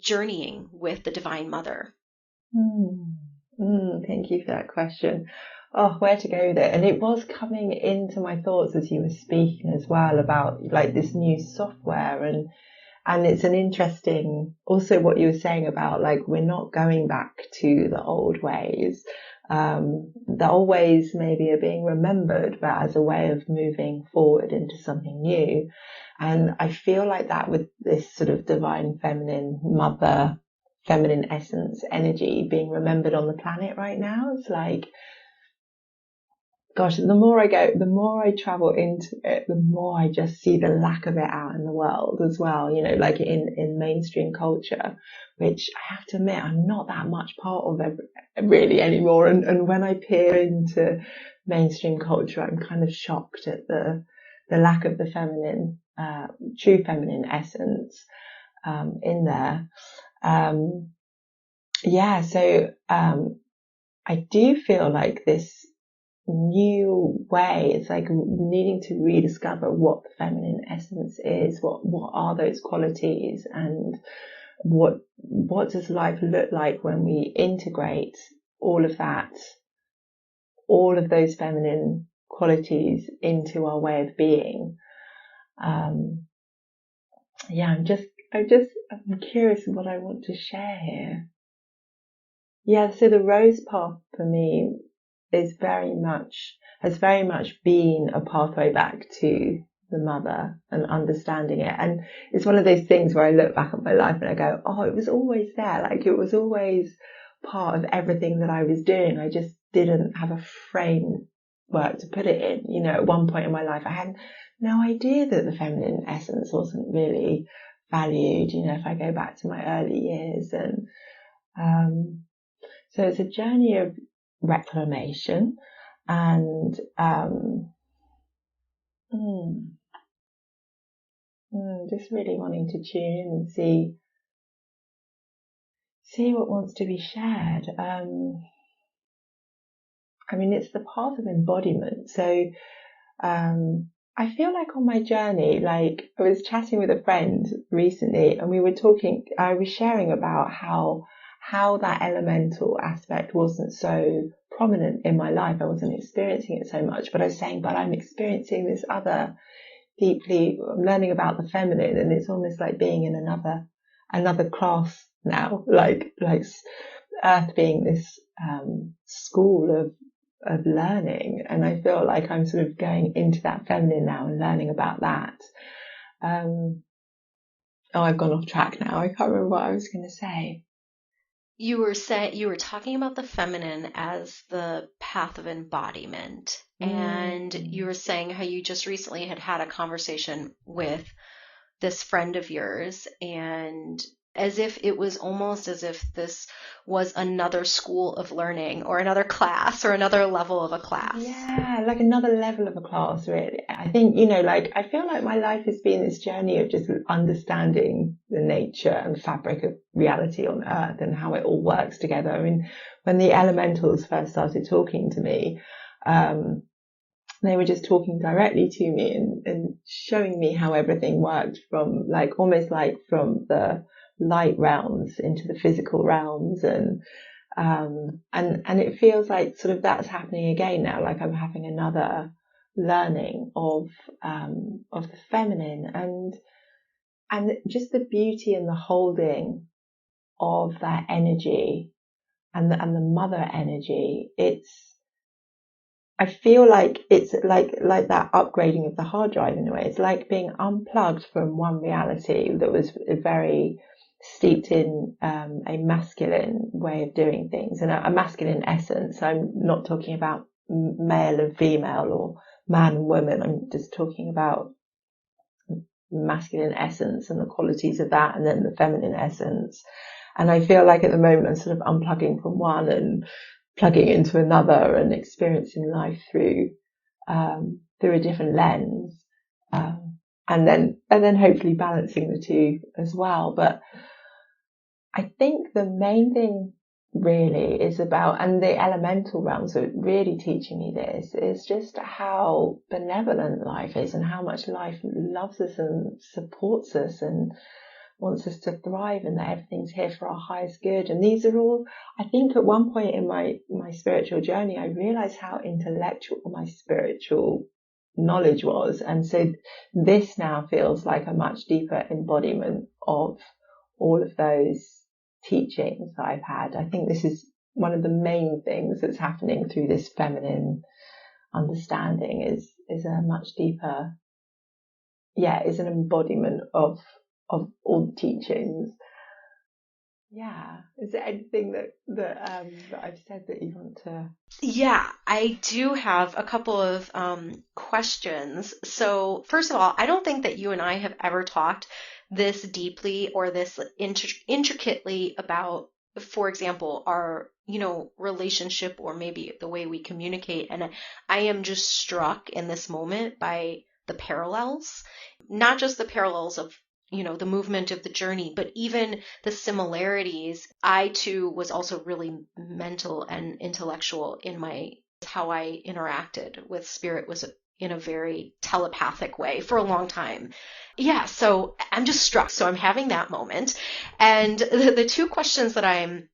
journeying with the Divine Mother. Thank you for that question. Oh, where to go with it? And it was coming into my thoughts as you were speaking as well about like this new software, and it's an interesting, also what you were saying about like we're not going back to the old ways. The old ways maybe are being remembered, but as a way of moving forward into something new. And I feel like that with this sort of divine feminine mother, feminine essence energy being remembered on the planet right now. It's like, gosh, the more I travel into it, the more I just see the lack of it out in the world as well, you know, like in mainstream culture, which I have to admit, I'm not that much part of really anymore. And when I peer into mainstream culture, I'm kind of shocked at the lack of the feminine, true feminine essence, in there. I do feel like this new way, it's like needing to rediscover what the feminine essence is, what are those qualities, and what does life look like when we integrate all of that, all of those feminine qualities into our way of being. I'm curious what I want to share here. Yeah, so the rose path for me has very much been a pathway back to the mother and understanding it. And it's one of those things where I look back at my life and I go, oh, it was always there. Like it was always part of everything that I was doing. I just didn't have a framework to put it in. You know, at one point in my life, I had no idea that the feminine essence wasn't really valued. You know, if I go back to my early years, and so it's a journey of reclamation and just really wanting to tune in and see what wants to be shared. I mean, it's the path of embodiment. So I feel like on my journey, like I was chatting with a friend recently and we were talking, I was sharing about how that elemental aspect wasn't so prominent in my life. I wasn't experiencing it so much, but I was saying, but I'm experiencing this other deeply, I'm learning about the feminine, and it's almost like being in another class now, like Earth being this school of learning, and I feel like I'm sort of going into that feminine now and learning about that. I've gone off track now. I can't remember what I was going to say. You were talking about the feminine as the path of embodiment, and you were saying how you just recently had a conversation with this friend of yours, and as if it was almost as if this was another school of learning or another class or another level of a class. Yeah, like another level of a class, really. I think, you know, like I feel like my life has been this journey of just understanding the nature and fabric of reality on Earth and how it all works together. I mean, when the elementals first started talking to me, they were just talking directly to me and showing me how everything worked from like almost like from the light realms into the physical realms, and it feels like sort of that's happening again now. Like I'm having another learning of the feminine, and just the beauty and the holding of that energy and the mother energy. I feel like it's like that upgrading of the hard drive in a way. It's like being unplugged from one reality that was very steeped in a masculine way of doing things and a masculine essence. I'm not talking about male and female or man and woman. I'm just talking about masculine essence and the qualities of that, and then the feminine essence. And I feel like at the moment I'm sort of unplugging from one and plugging into another and experiencing life through a different lens, and then hopefully balancing the two as well. But I think the main thing really is about, and the elemental realms are really teaching me this, is just how benevolent life is and how much life loves us and supports us and wants us to thrive, and that everything's here for our highest good. And these are all, I think at one point in my spiritual journey, I realized how intellectual my spiritual knowledge was. And so this now feels like a much deeper embodiment of all of those teachings that I've had. I think this is one of the main things that's happening through this feminine understanding is a much deeper, is an embodiment of all the teachings. Yeah. Is there anything that I've said that you want to? Yeah, I do have a couple of questions. So first of all, I don't think that you and I have ever talked this deeply or this intricately about, for example, our, relationship or maybe the way we communicate. And I am just struck in this moment by the parallels, not just the parallels of the movement of the journey, but even the similarities. I too was also really mental and intellectual in how I interacted with spirit was in a very telepathic way for a long time. Yeah, so I'm just struck. So I'm having that moment. And the two questions that I'm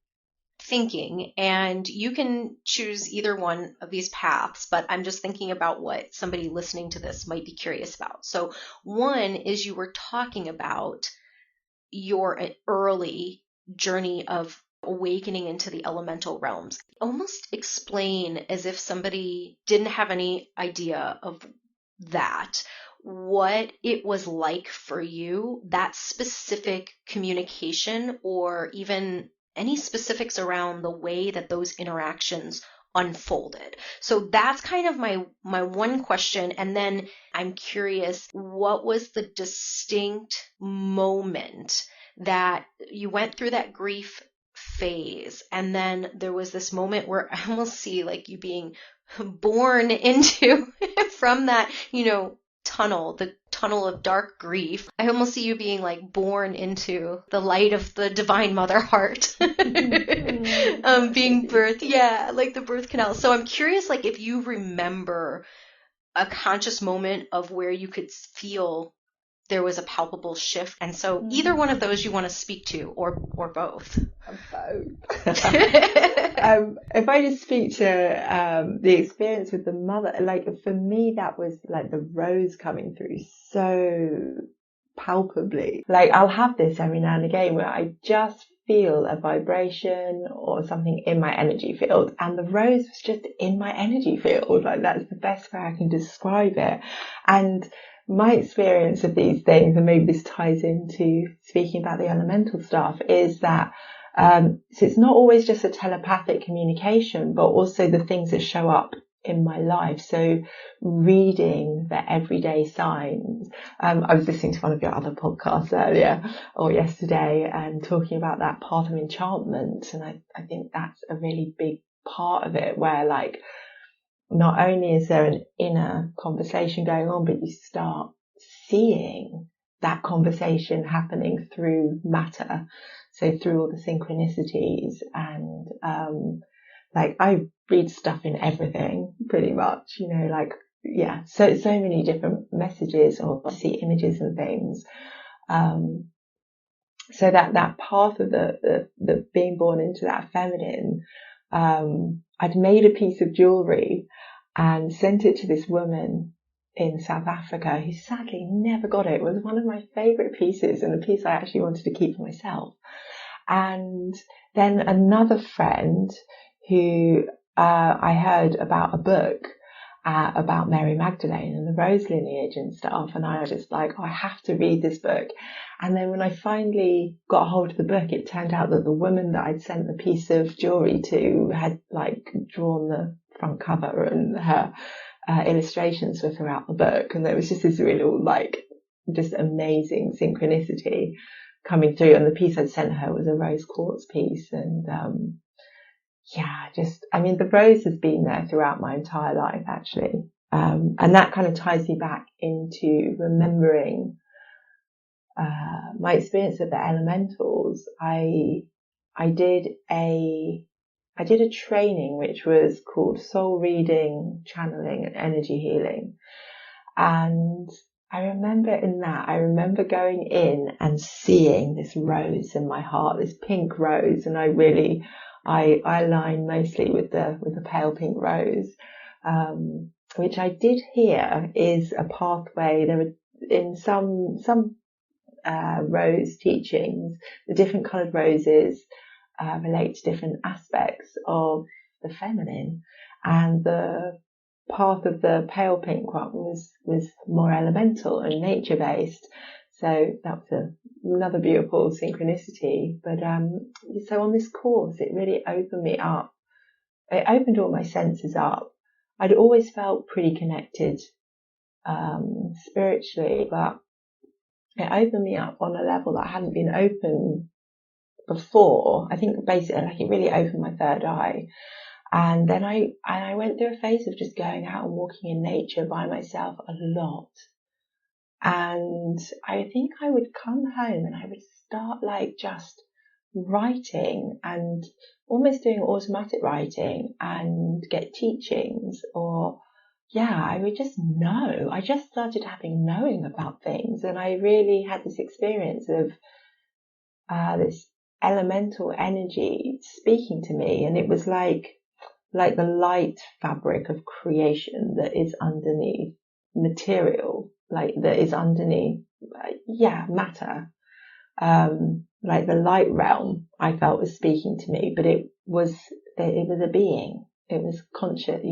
thinking, and you can choose either one of these paths, but I'm just thinking about what somebody listening to this might be curious about. So one is, you were talking about your early journey of awakening into the elemental realms. Almost explain, as if somebody didn't have any idea of that, what it was like for you, that specific communication, or even any specifics around the way that those interactions unfolded. So that's kind of my one question. And then I'm curious, what was the distinct moment that you went through that grief phase, and then there was this moment where I almost see like you being born into from that, the tunnel of dark grief. I almost see you being like born into the light of the divine mother heart. Being birthed, like the birth canal. So I'm curious, like, if you remember a conscious moment of where you could feel there was a palpable shift. And so either one of those you want to speak to, or both. Both. If I just speak to the experience with the mother, like for me, that was like the rose coming through so palpably. Like I'll have this every now and again where I just feel a vibration or something in my energy field, and the rose was just in my energy field. Like that's the best way I can describe it. And my experience of these things, and maybe this ties into speaking about the elemental stuff, is that so it's not always just a telepathic communication, but also the things that show up in my life. So reading the everyday signs. I was listening to one of your other podcasts earlier or yesterday and talking about that part of enchantment. And I think that's a really big part of it, where like, not only is there an inner conversation going on, but you start seeing that conversation happening through matter. So through all the synchronicities, and like I read stuff in everything pretty much, so many different messages, or see images and things. So that path of the being born into that feminine, I'd made a piece of jewellery, and sent it to this woman in South Africa who sadly never got it. It was one of my favourite pieces and a piece I actually wanted to keep for myself. And then another friend who I heard about a book about Mary Magdalene and the Rose lineage and stuff, and I was just like, oh, I have to read this book. And then when I finally got a hold of the book, it turned out that the woman that I'd sent the piece of jewellery to had like drawn the front cover, and her illustrations were throughout the book. And there was just this real like just amazing synchronicity coming through. And the piece I'd sent her was a rose quartz piece. And the rose has been there throughout my entire life, actually. And that kind of ties me back into remembering my experience of the elementals. I did a training which was called soul reading, channeling, and energy healing. And I remember going in and seeing this rose in my heart, this pink rose, and I align mostly with the pale pink rose, which I did hear is a pathway. There are in some rose teachings, the different coloured roses relate to different aspects of the feminine, and the path of the pale pink one was more elemental and nature based. So that was another beautiful synchronicity. But so on this course, it really opened me up. It opened all my senses up. I'd always felt pretty connected spiritually, but it opened me up on a level that hadn't been open before. I think basically like it really opened my third eye. And then I went through a phase of just going out and walking in nature by myself a lot. And I think I would come home and I would start like just writing and almost doing automatic writing and get teachings, or I would just know. I just started having knowing about things, and I really had this experience of this elemental energy speaking to me, and it was like the light fabric of creation that is underneath material, like that is underneath, matter. Like the light realm, I felt was speaking to me, but it was a being. It was conscious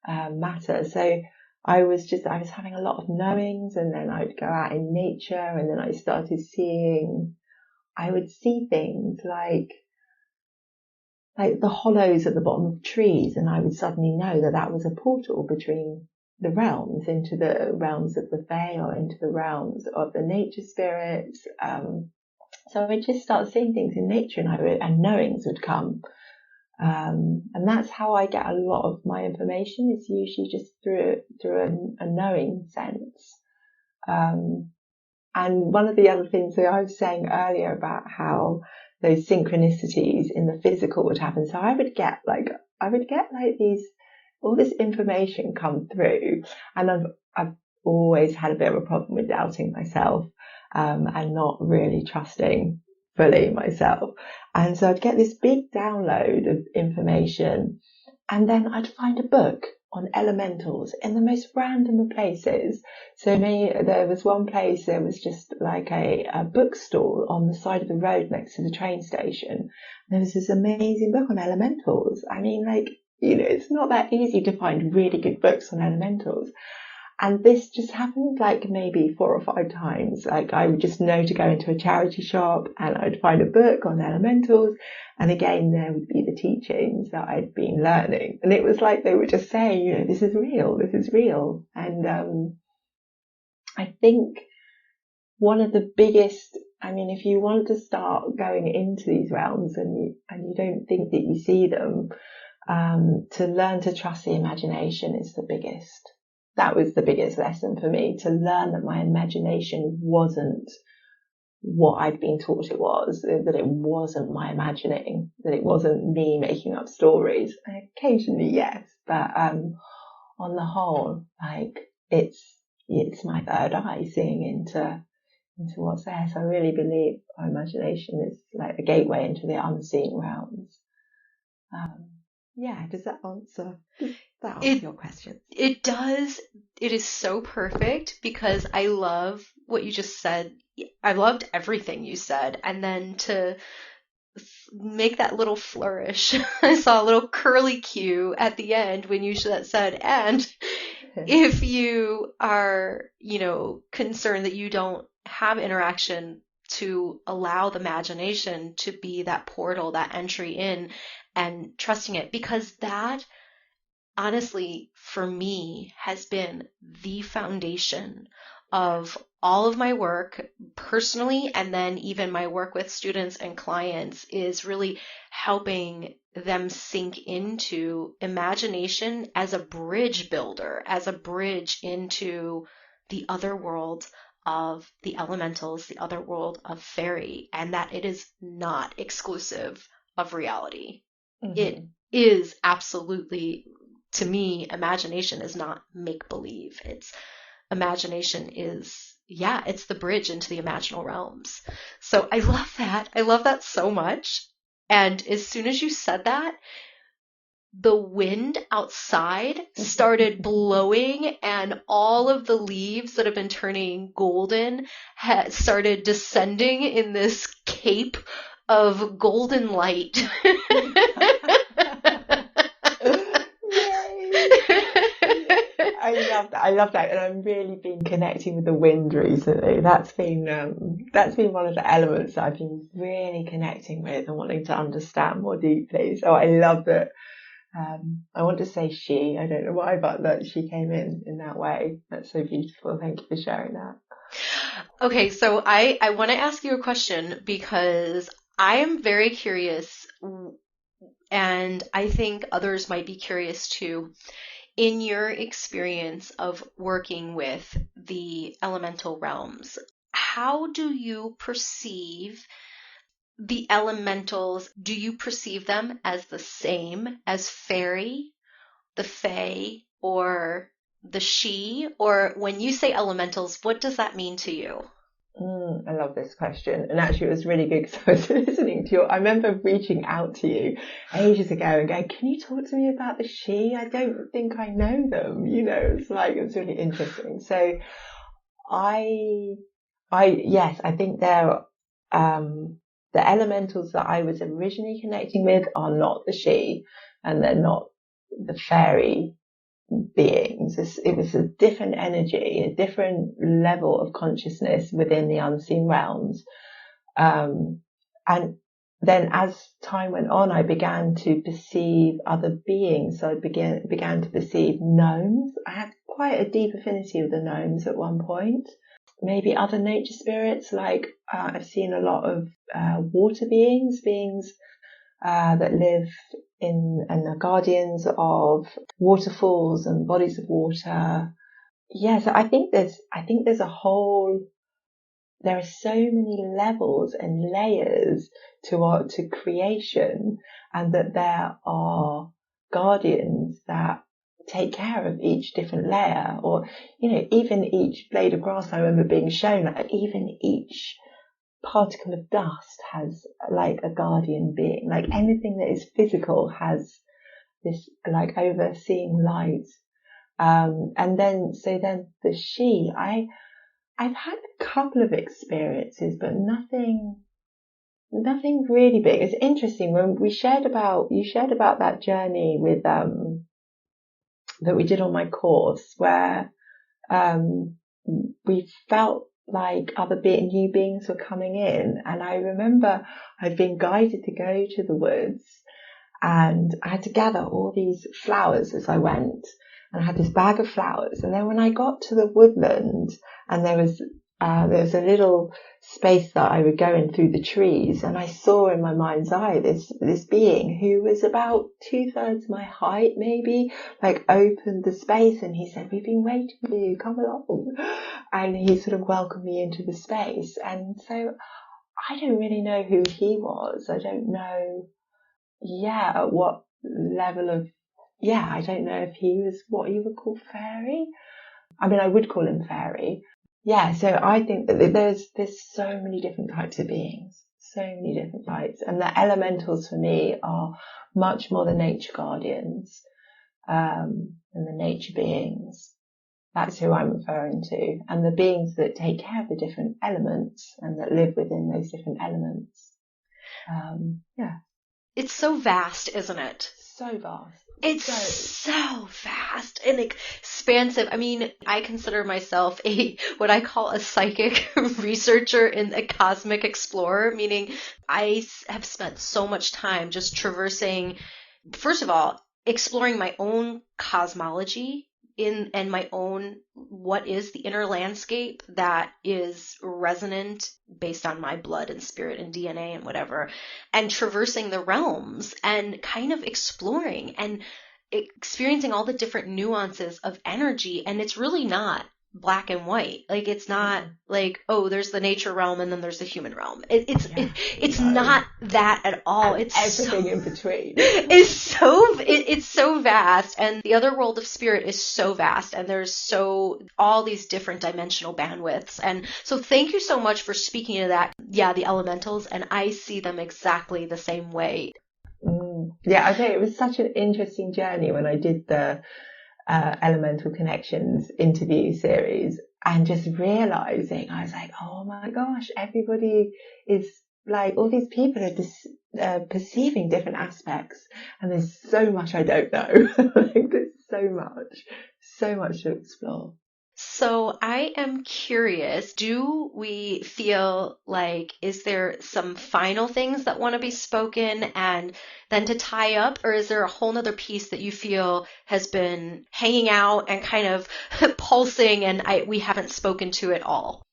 matter. So I was having a lot of knowings, and then I'd go out in nature, and then I would see things like the hollows at the bottom of trees, and I would suddenly know that was a portal between the realms, into the realms of the Fae, or into the realms of the nature spirits. So I would just start seeing things in nature, and knowings would come. And that's how I get a lot of my information, is usually just through a knowing sense. And one of the other things that I was saying earlier about how those synchronicities in the physical would happen. So I would get all this information come through, and I've always had a bit of a problem with doubting myself, and not really trusting fully myself. And so I'd get this big download of information, and then I'd find a book on elementals in the most random of places. So there was one place, there was just like a bookstall on the side of the road next to the train station. There was this amazing book on elementals. I mean, it's not that easy to find really good books on elementals. And this just happened like maybe 4 or 5 times. Like I would just know to go into a charity shop and I'd find a book on elementals. And again, there would be the teachings that I'd been learning. And it was like they were just saying, this is real, this is real. And I think one of the biggest, if you want to start going into these realms and you don't think that you see them, to learn to trust the imagination is the biggest. That was the biggest lesson for me, to learn that my imagination wasn't what I'd been taught it was, that it wasn't my imagining, that it wasn't me making up stories. Occasionally, yes, but on the whole, it's my third eye seeing into what's there. So I really believe our imagination is like a gateway into the unseen realms. Yeah, does that answer your question? It does. It is so perfect because I love what you just said. I loved everything you said. And then to make that little flourish, I saw a little curly Q at the end when you said, and if you are, concerned that you don't have interaction, to allow the imagination to be that portal, that entry in, and trusting it, because that honestly, for me, has been the foundation of all of my work personally, and then even my work with students and clients, is really helping them sink into imagination as a bridge builder, as a bridge into the other world of the elementals, the other world of fairy, and that it is not exclusive of reality. Mm-hmm. It is absolutely, to me, imagination is not make-believe. Imagination is, it's the bridge into the imaginal realms. So I love that. I love that so much. And as soon as you said that, the wind outside started blowing, and all of the leaves that have been turning golden started descending in this cape of golden light. I love that, and I've really been connecting with the wind recently. That's been one of the elements that I've been really connecting with and wanting to understand more deeply. So I love that. I want to say she. I don't know why, but that she came in that way. That's so beautiful. Thank you for sharing that. Okay, so I want to ask you a question because I am very curious, and I think others might be curious too. In your experience of working with the elemental realms, how do you perceive the elementals? Do you perceive them as the same as fairy, the fae, or the she? Or when you say elementals, what does that mean to you? I love this question. And actually it was really good because I was listening to I remember reaching out to you ages ago and going, can you talk to me about the she? I don't think I know them. It's really interesting. So yes, I think they're, the elementals that I was originally connecting with are not the she, and they're not the fairy beings. It was a different energy, a different level of consciousness within the unseen realms. And then as time went on, I began to perceive other beings. So I began to perceive gnomes. I had quite a deep affinity with the gnomes at one point. Maybe other nature spirits, I've seen a lot of water beings that live in and are guardians of waterfalls and bodies of water. Yeah, so I think there's there are so many levels and layers to creation, and that there are guardians that take care of each different layer, or even each blade of grass. I remember being shown that even each particle of dust has a guardian being. Anything that is physical has this overseeing light. And then the she, I've had a couple of experiences, but nothing really big. It's interesting when you shared about that journey with that we did on my course, where we felt like new beings were coming in. And I remember I'd been guided to go to the woods, and I had to gather all these flowers as I went. And I had this bag of flowers. And then when I got to the woodland, and there was a little space that I would go in through the trees, and I saw in my mind's eye this being who was about 2/3 my height, maybe, opened the space, and he said, "We've been waiting for you, come along." And he sort of welcomed me into the space. And so I don't really know who he was. I don't know, at what level of, I don't know if he was what you would call fairy. I mean, I would call him fairy. Yeah, so I think that there's so many different types of beings, So many different lights. And the elementals for me are much more the nature guardians, and the nature beings. That's who I'm referring to. And the beings that take care of the different elements and that live within those different elements. Yeah. It's so vast, isn't it? So vast. It's so vast and expansive. I mean, I consider myself what I call a psychic researcher and a cosmic explorer, meaning I have spent so much time just traversing, first of all, exploring my own cosmology and my own, what is the inner landscape that is resonant based on my blood and spirit and DNA and whatever, and traversing the realms and kind of exploring and experiencing all the different nuances of energy. And it's really not black and white. Like, it's not like, oh, there's the nature realm and then there's the human realm. It's not that at all. And it's everything in between. It's so vast, and the other world of spirit is so vast, and there's all these different dimensional bandwidths. And so thank you so much for speaking to that. Yeah, the elementals, and I see them exactly the same way. Yeah, I think it was such an interesting journey when I did the Elemental Connections interview series, and just realizing, I was like, oh my gosh, everybody is like, all these people are perceiving different aspects, and there's so much I don't know. Like, there's so much to explore. So I am curious, do we feel like, is there some final things that want to be spoken and then to tie up, or is there a whole nother piece that you feel has been hanging out and kind of pulsing and we haven't spoken to it all?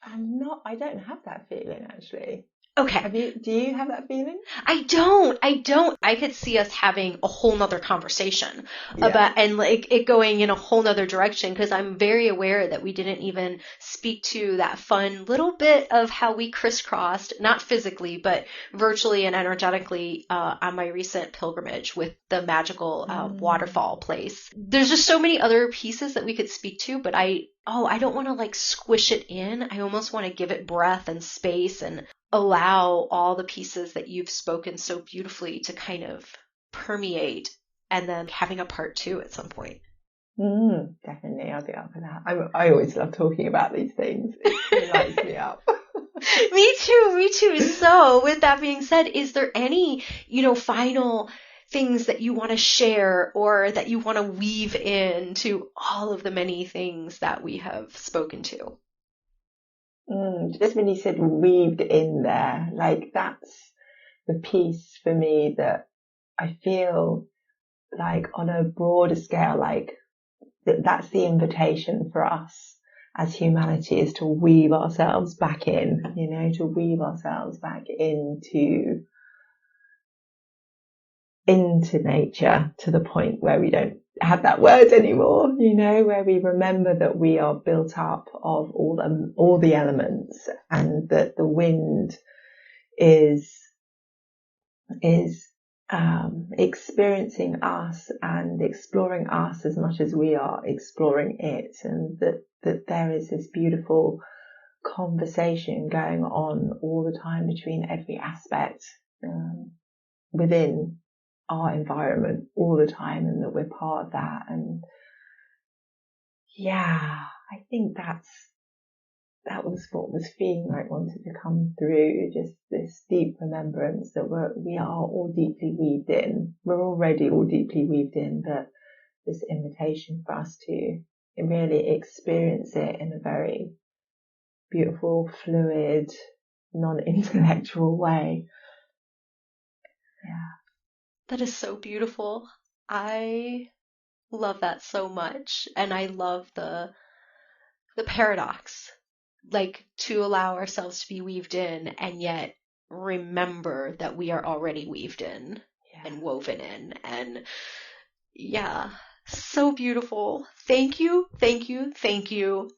I don't have that feeling, actually. Okay. Do you have that feeling? I don't. I could see us having a whole nother conversation about, and like it going in a whole nother direction, because I'm very aware that we didn't even speak to that fun little bit of how we crisscrossed, not physically, but virtually and energetically, on my recent pilgrimage with the magical waterfall place. There's just so many other pieces that we could speak to, but I don't want to like squish it in. I almost want to give it breath and space and allow all the pieces that you've spoken so beautifully to kind of permeate, and then having a part 2 at some point. Definitely, I'll be up for that. I always love talking about these things. It lights me up. Me too. So with that being said, is there any, final things that you want to share or that you want to weave into all of the many things that we have spoken to? Just when you said weaved in there, like, that's the piece for me that I feel like on a broader scale, like that's the invitation for us as humanity, is to weave ourselves back in, to weave ourselves back into nature, to the point where we don't have that word anymore, where we remember that we are built up of all the elements, and that the wind is experiencing us and exploring us as much as we are exploring it, and that there is this beautiful conversation going on all the time between every aspect within our environment all the time, and that we're part of that. And yeah, I think that was what was feeling like wanted to come through, just this deep remembrance that we are all deeply weaved in. We're already all deeply weaved in, but this invitation for us to really experience it in a very beautiful, fluid, non-intellectual way. Yeah. That is so beautiful. I love that so much. And I love the paradox, like, to allow ourselves to be weaved in and yet remember that we are already weaved in and woven in. And yeah, so beautiful. Thank you.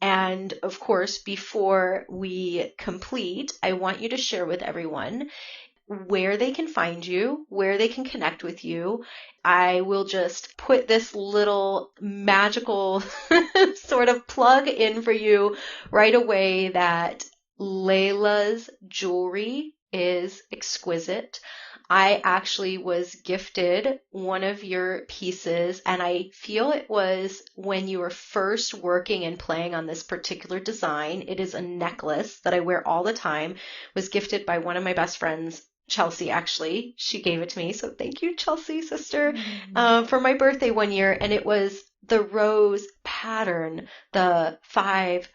And of course, before we complete, I want you to share with everyone where they can find you, where they can connect with you. I will just put this little magical sort of plug in for you right away, that Layla's Jewellery is exquisite. I actually was gifted one of your pieces, and I feel it was when you were first working and playing on this particular design. It is a necklace that I wear all the time. It was gifted by one of my best friends, Chelsea, actually. She gave it to me. So thank you, Chelsea, sister, for my birthday one year. And it was the rose pattern, the five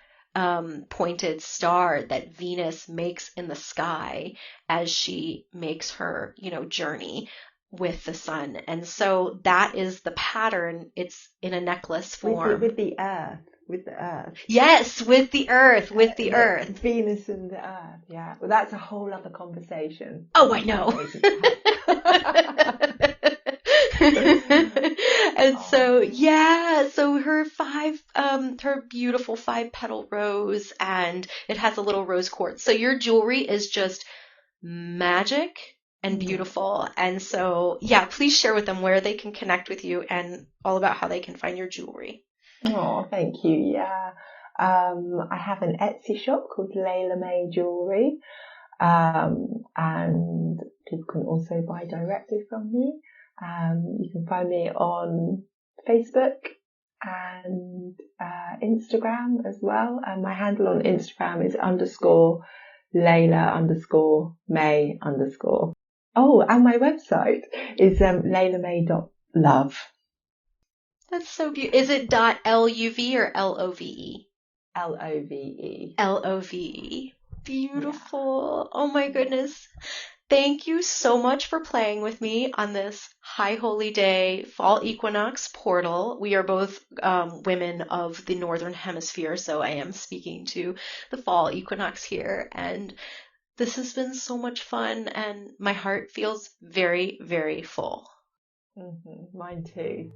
pointed star that Venus makes in the sky as she makes her, journey with the sun. And so that is the pattern. It's in a necklace form. With the earth. With the earth. Yes, with the earth, earth. Venus and the earth, yeah. Well, that's a whole other conversation. Oh, I know. And so, yeah, so her beautiful 5-petal rose, and it has a little rose quartz. So your jewelry is just magic and beautiful. And so, yeah, please share with them where they can connect with you and all about how they can find your jewelry. Oh, thank you. Yeah. I have an Etsy shop called Layla May Jewellery. And people can also buy directly from me. You can find me on Facebook and Instagram as well. And my handle on Instagram is _Layla_May_. Oh, and my website is laylamay.love. That's so beautiful. Is it .luv or LOVE? LOVE. LOVE. Beautiful. Yeah. Oh my goodness. Thank you so much for playing with me on this High Holy Day Fall Equinox portal. We are both women of the Northern Hemisphere, so I am speaking to the Fall Equinox here. And this has been so much fun, and my heart feels very, very full. Mine too.